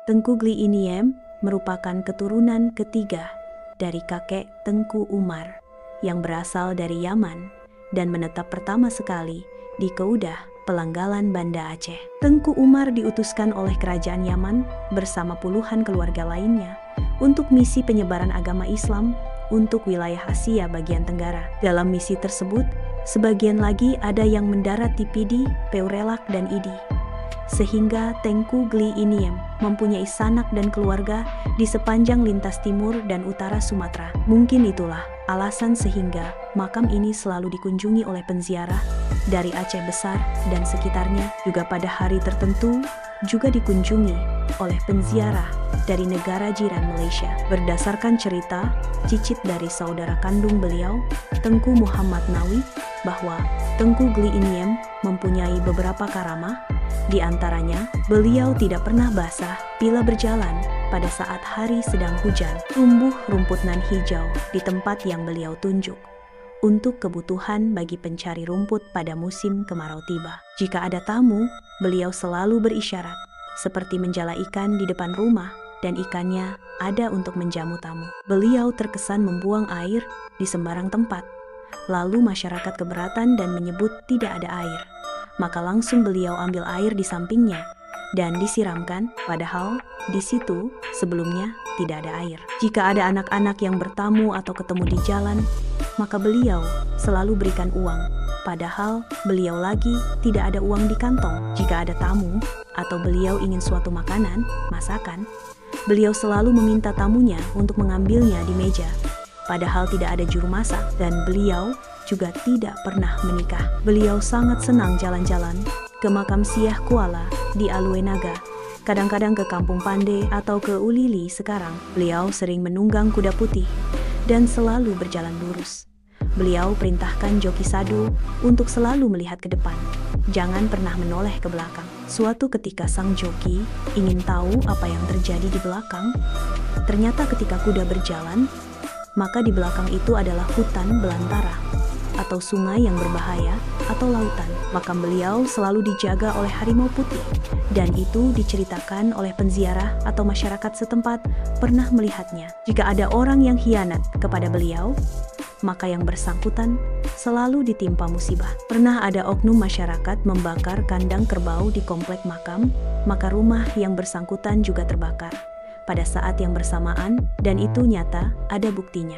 Tengku Gli Iniem merupakan keturunan ketiga dari kakek Tengku Umar yang berasal dari Yaman dan menetap pertama sekali di Keudah, Pelanggalan, Banda Aceh. Tengku Umar diutuskan oleh kerajaan Yaman bersama puluhan keluarga lainnya untuk misi penyebaran agama Islam untuk wilayah Asia bagian Tenggara. Dalam misi tersebut, sebagian lagi ada yang mendarat di Pidi, Peurelak, dan Idi. Sehingga Tengku Gli Iniem mempunyai sanak dan keluarga di sepanjang lintas timur dan utara Sumatera. Mungkin itulah alasan sehingga makam ini selalu dikunjungi oleh penziarah dari Aceh Besar dan sekitarnya. Juga pada hari tertentu juga dikunjungi oleh penziarah dari negara jiran Malaysia. Berdasarkan cerita cicit dari saudara kandung beliau, Tengku Muhammad Nawi, bahwa Tengku Gli Iniem mempunyai beberapa karamah. Di antaranya, beliau tidak pernah basah bila berjalan pada saat hari sedang hujan. Tumbuh rumput nan hijau di tempat yang beliau tunjuk untuk kebutuhan bagi pencari rumput pada musim kemarau tiba. Jika ada tamu, beliau selalu berisyarat seperti menjala ikan di depan rumah dan ikannya ada untuk menjamu tamu. Beliau terkesan membuang air di sembarang tempat. Lalu masyarakat keberatan dan menyebut tidak ada air. Maka langsung beliau ambil air di sampingnya dan disiramkan, padahal di situ sebelumnya tidak ada air. Jika ada anak-anak yang bertamu atau ketemu di jalan, maka beliau selalu berikan uang, padahal beliau lagi tidak ada uang di kantong. Jika ada tamu atau beliau ingin suatu makanan, masakan, beliau selalu meminta tamunya untuk mengambilnya di meja, padahal tidak ada juru masak, dan beliau juga tidak pernah menikah. Beliau sangat senang jalan-jalan ke makam Siah Kuala di Alue Naga, kadang-kadang ke Kampung Pande atau ke Ulili sekarang. Beliau sering menunggang kuda putih dan selalu berjalan lurus. Beliau perintahkan joki sadu untuk selalu melihat ke depan, jangan pernah menoleh ke belakang. Suatu ketika sang joki ingin tahu apa yang terjadi di belakang. Ternyata ketika kuda berjalan, maka di belakang itu adalah hutan belantara atau sungai yang berbahaya atau lautan. Makam beliau selalu dijaga oleh harimau putih, dan itu diceritakan oleh penziarah atau masyarakat setempat pernah melihatnya. Jika ada orang yang khianat kepada beliau, maka yang bersangkutan selalu ditimpa musibah. Pernah ada oknum masyarakat membakar kandang kerbau di komplek makam, maka rumah yang bersangkutan juga terbakar pada saat yang bersamaan, dan itu nyata, ada buktinya.